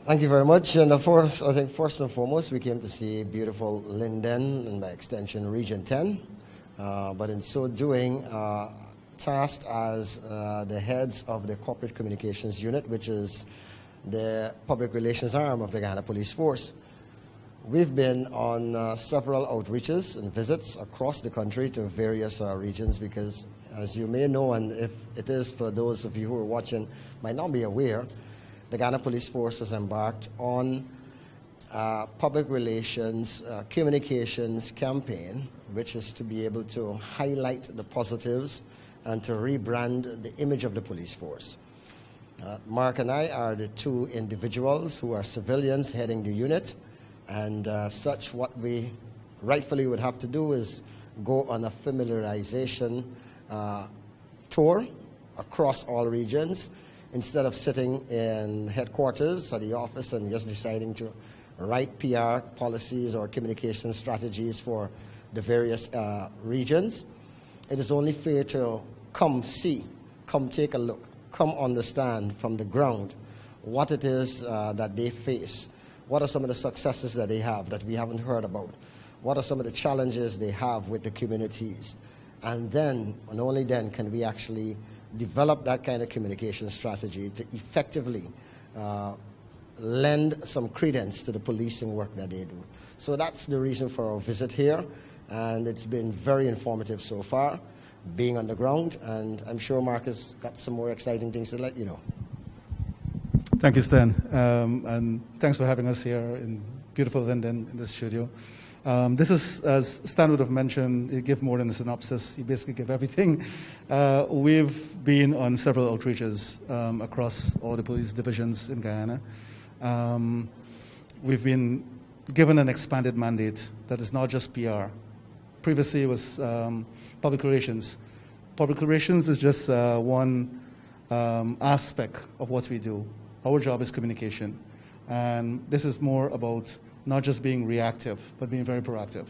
Thank you very much. And of course, I think first and foremost, we came to see beautiful Linden and by extension Region 10. But in so doing, tasked as the heads of the Corporate Communications Unit, which is the public relations arm of the Ghana Police Force. We've been on several outreaches and visits across the country to various regions because, as you may know, and if it is for those of you who are watching might not be aware, the Ghana Police Force has embarked on public relations communications campaign, which is to be able to highlight the positives and to rebrand the image of the police force. Mark and I are the two individuals who are civilians heading the unit, and such what we rightfully would have to do is go on a familiarization tour across all regions instead of sitting in headquarters at the office and just deciding to write PR policies or communication strategies for the various regions. It is only fair to come see, come take a look, come understand from the ground what it is that they face. What are some of the successes that they have that we haven't heard about? What are some of the challenges they have with the communities? And then, and only then, can we actually develop that kind of communication strategy to effectively lend some credence to the policing work that they do. So that's the reason for our visit here, and it's been very informative so far, being on the ground, and I'm sure Mark has got some more exciting things to let you know. Thank you, Stan, and thanks for having us here in beautiful Linden in the studio. This is, as Stan would have mentioned, you give more than a synopsis, you basically give everything. We've been on several outreaches across all the police divisions in Guyana. We've been given an expanded mandate that is not just PR. Previously it was public relations. Public relations is just one aspect of what we do. Our job is communication, and this is more about not just being reactive, but being very proactive.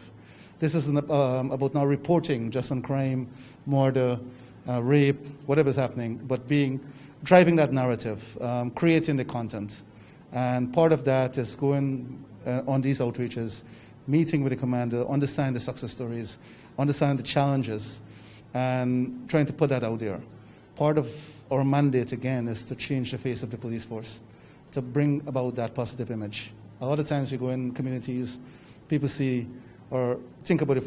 This isn't about not reporting just on crime, murder, rape, whatever is happening, but driving that narrative, creating the content. And part of that is going on these outreaches, meeting with the commander, understanding the success stories, understanding the challenges, and trying to put that out there. Part of our mandate, again, is to change the face of the police force, to bring about that positive image. A lot of times we go in communities, people see or think about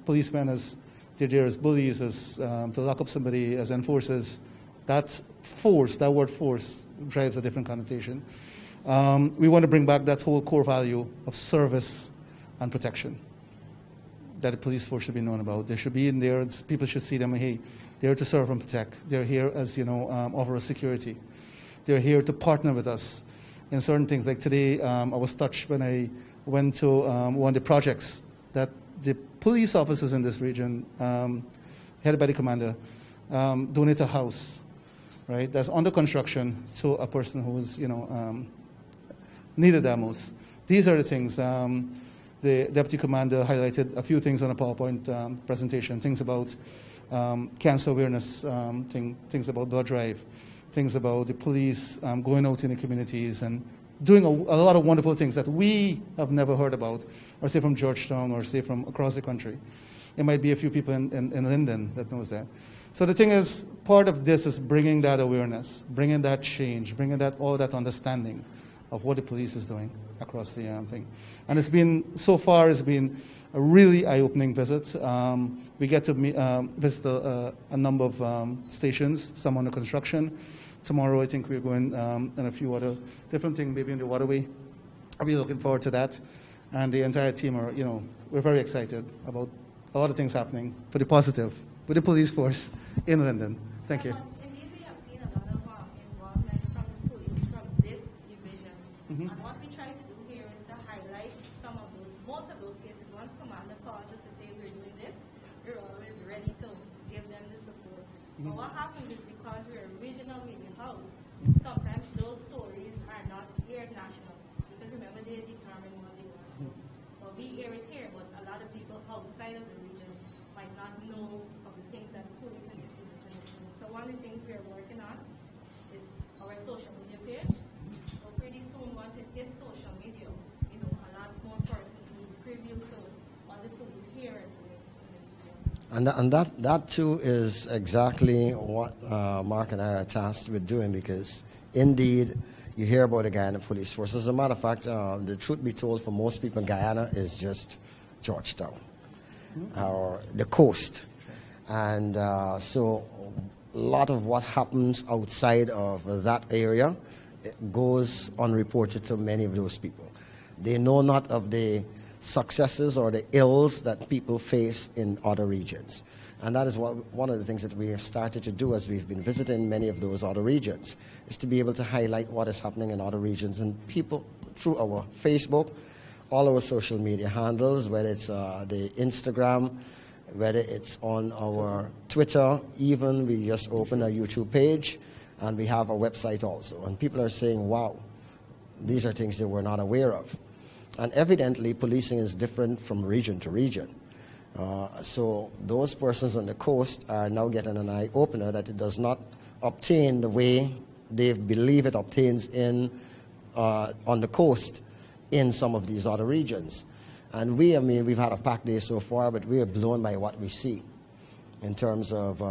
policemen as they're there as bullies, as to lock up somebody, as enforcers. That word force, drives a different connotation. We want to bring back that whole core value of service and protection that the police force should be known about. They should be in there, people should see them, hey, they're to serve and protect. They're here as, offer us security. They're here to partner with us in certain things. Like today, I was touched when I went to one of the projects that the police officers in this region, headed by the commander, donate a house, right? That's under construction to a person who was, needed that most. These are the things. The deputy commander highlighted a few things on a PowerPoint presentation, things about cancer awareness, things about blood drive, things about the police going out in the communities and doing a lot of wonderful things that we have never heard about, or say from Georgetown, or say from across the country. It might be a few people in Linden that knows that. So the thing is, part of this is bringing that awareness, bringing that change, bringing all that understanding of what the police is doing across the thing. And so far it's been a really eye-opening visit. We get to visit a number of stations, some under construction. Tomorrow I think we're going and a few other different things, maybe in the waterway. I'll be looking forward to that. And the entire team are, we're very excited about a lot of things happening for the positive, with the police force in Linden. Thank you. Indeed, we have seen a lot of involvement from the police from this division. And what we try to do here is to highlight most of those cases. Once commander calls us to say we're doing this, we're always ready to give them the support. But what happens is because we're a regional media house, sometimes those stories are not aired national. Because remember, they determine what they want to. But we air it here, but a lot of people outside of the region might not know of the things that the police and the division is doing. So one of the things we're working on is our social media page. So pretty soon And that too is exactly what Mark and I are tasked with doing, because indeed you hear about the Guyana Police Force. As a matter of fact, the truth be told, for most people, Guyana is just Georgetown or the coast. And so a lot of what happens outside of that area goes unreported to many of those people. They know not of the successes or the ills that people face in other regions. And that is one of the things that we have started to do as we've been visiting many of those other regions, is to be able to highlight what is happening in other regions. And people, through our Facebook, all our social media handles, whether it's the Instagram, whether it's on our Twitter, even we just opened a YouTube page, and we have a website also. And people are saying, wow, these are things they were not aware of. And evidently, policing is different from region to region. So those persons on the coast are now getting an eye-opener that it does not obtain the way they believe it obtains on the coast in some of these other regions. And we've had a packed day so far, but we are blown by what we see in terms of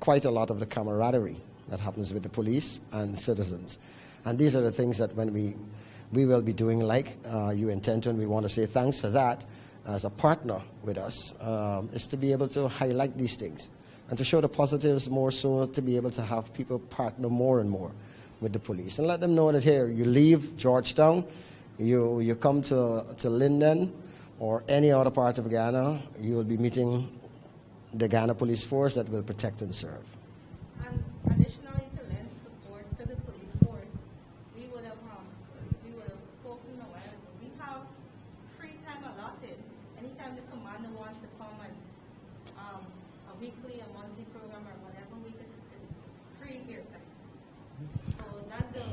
quite a lot of the camaraderie that happens with the police and citizens. And these are the things that when we will be doing, like you intend to, and we want to say thanks to that as a partner with us, is to be able to highlight these things and to show the positives, more so to be able to have people partner more and more with the police and let them know that here, you leave Georgetown, you come to Linden or any other part of Ghana, you will be meeting the Ghana Police Force that will protect and serve. And additionally, to lend support to the police force, we would have spoken a while ago. We have free time allotted. Anytime the commander wants to come and a weekly, a monthly program, or whatever we could facilitate, free airtime. So that's the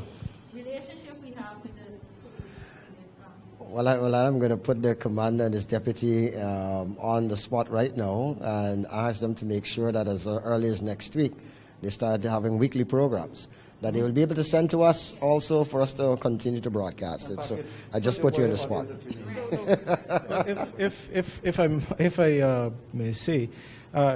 relationship we have with the police in this. Well, I'm going to put the commander and his deputy on the spot right now and ask them to make sure that as early as next week, they start having weekly programs that they will be able to send to us also for us to continue to broadcast it. So I just put you on the spot. If I may say,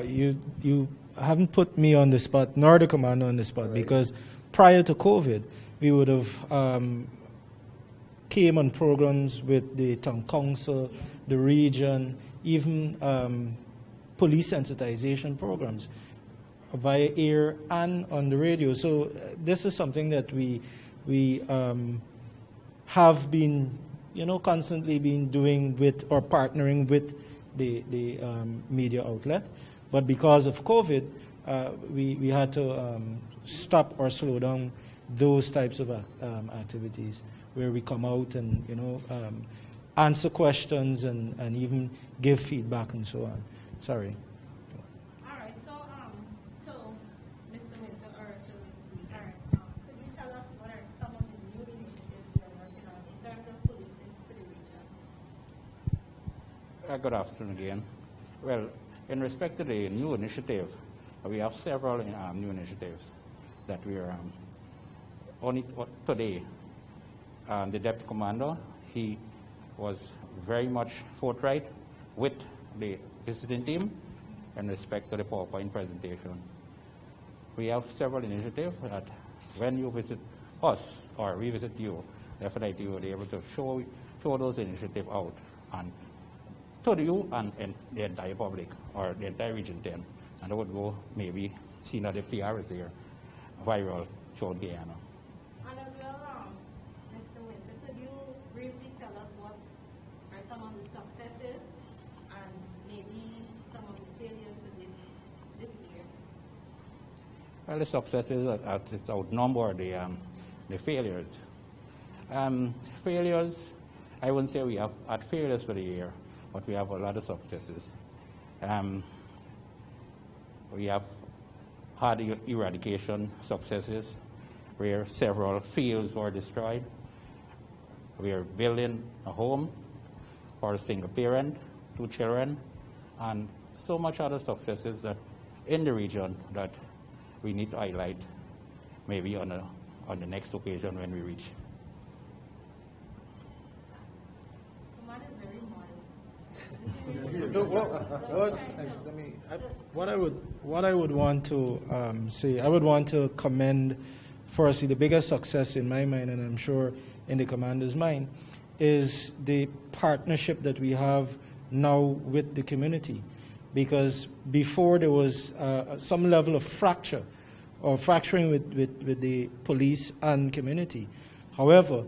you haven't put me on the spot, nor the commander on the spot, right. Because prior to COVID, we would have came on programs with the town council, the region, even police sensitization programs via air and on the radio. So this is something that we have been, constantly been doing with or partnering with the media outlet. But because of COVID, we had to stop or slow down those types of activities where we come out and answer questions and even give feedback and so on. Sorry. All right. So Mr. Winter or to Mr. Aaron, could you tell us what are some of the new initiatives you're working on in terms of policing for the region? Good afternoon again. Well, in respect to the new initiative, we have several new initiatives that we are only today. The deputy commander, he was very much forthright with the visiting team in respect to the PowerPoint presentation. We have several initiatives that when you visit us or we visit you, definitely you will be able to show those initiatives out and to you and the entire public or the entire region 10. And I would go maybe seeing that the PR is there, viral throughout Guyana. And as well, Mr. Winter, could you briefly tell us what are some of the successes and maybe some of the failures for this year? Well, the successes outnumber the failures. Failures, I wouldn't say we have had failures for the year, but we have a lot of successes. We have had eradication successes where several fields were destroyed. We are building a home for a single parent, 2 children, and so much other successes that in the region that we need to highlight maybe on the next occasion when we reach. Command is very modest. What I would want to say, I would want to commend, firstly, the biggest success in my mind, and I'm sure in the commander's mind, is the partnership that we have now with the community. Because before there was some level of fracture or fracturing with the police and community. However,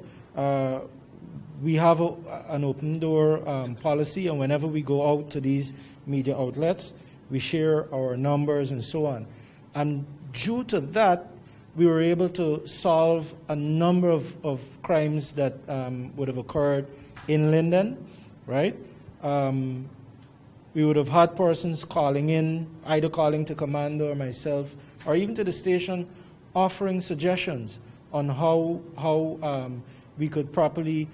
we have an open door policy, and whenever we go out to these media outlets, we share our numbers and so on. And due to that, we were able to solve a number of crimes that would have occurred in Linden, right? We would have had persons calling in, either calling to Commander or myself, or even to the station, offering suggestions on how we could properly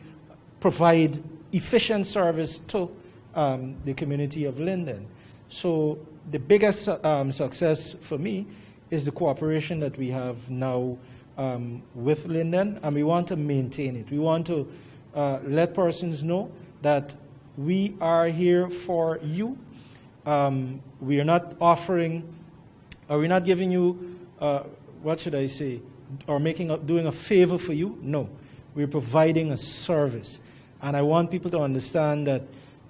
provide efficient service to the community of Linden. So the biggest success for me is the cooperation that we have now with Linden, and we want to maintain it. We want to let persons know that we are here for you. We are not offering, or we're not giving you, what should I say, or doing a favor for you. No, we're providing a service. And I want people to understand that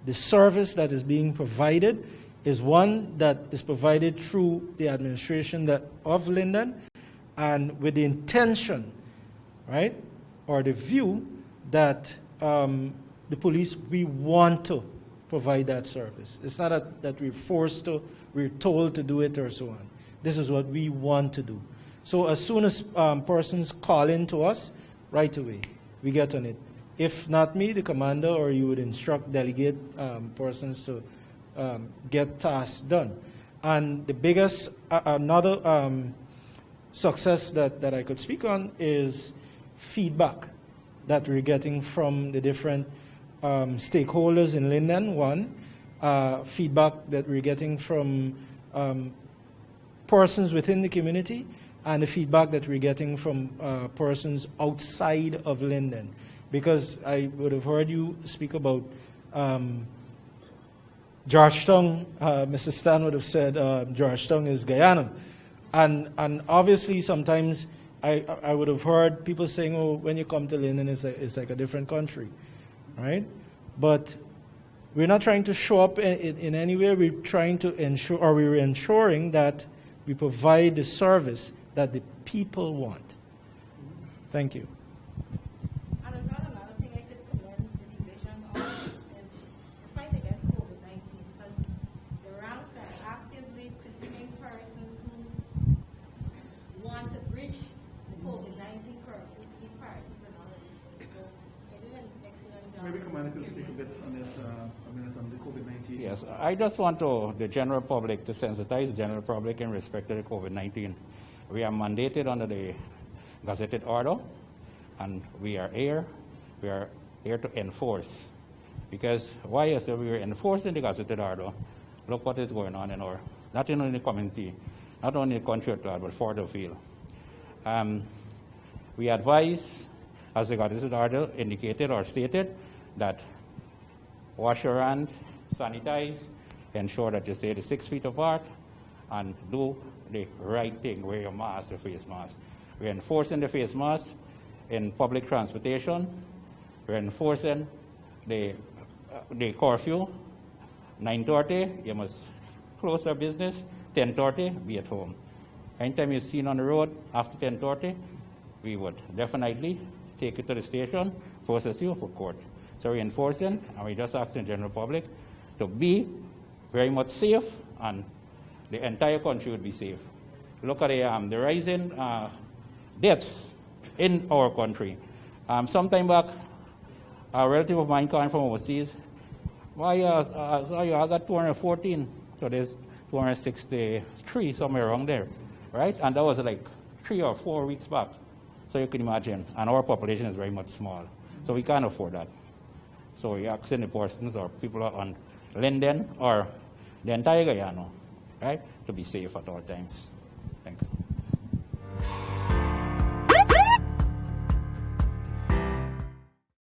the service that is being provided is one that is provided through the administration of Linden, and with the intention, right, or the view that the police, we want to provide that service. It's not that we're forced to, we're told to do it or so on. This is what we want to do. So as soon as persons call in to us, right away, we get on it. If not me, the commander, or you would instruct, delegate persons to get tasks done. And the biggest, another success that I could speak on is feedback that we're getting from the different stakeholders in Linden, one. Feedback that we're getting from persons within the community, and the feedback that we're getting from persons outside of Linden. Because I would have heard you speak about Georgetown. Mr. Stan would have said Georgetown is Guyana. And obviously sometimes I would have heard people saying, oh, when you come to Linden, it's like a different country, right? But we're not trying to show up in any way. We're trying to ensure, or we're ensuring that we provide the service that the people want. Thank you. And as well, another thing I could commend the division on is the fight against COVID-19, because the ranks are actively pursuing persons who want to bridge the COVID-19 curve with the parties and all of these things. So they did an excellent job. Maybe Commander can speak a bit on it, a minute on the COVID-19. Yes, I just want the general public to sensitize the general public in respect to the COVID-19. We are mandated under the gazetted order, and we are here to enforce. Because why is it we are enforcing the gazetted order? Look what is going on in not only in the community, not only in the country at large, but further afield. We advise, as the gazetted order indicated or stated, that wash your hands, sanitize, ensure that you stay 6 feet apart, and do the right thing, wear your mask, the face mask. We're enforcing the face mask in public transportation. We're enforcing the curfew. 9:30, you must close your business. 10:30, be at home. Anytime you're seen on the road after 10:30, we would definitely take you to the station, process you for court. So we're enforcing, and we're just asking the general public to be very much safe, and the entire country would be safe. Look at the rising deaths in our country. Some time back, a relative of mine coming from overseas, I got 214, so there's 263, somewhere around there, right? And that was like 3 or 4 weeks back. So you can imagine, and our population is very much small, so we can't afford that. So we're asking the persons or people on Linden or the entire Guyana, right, to be safe at all times. Thanks.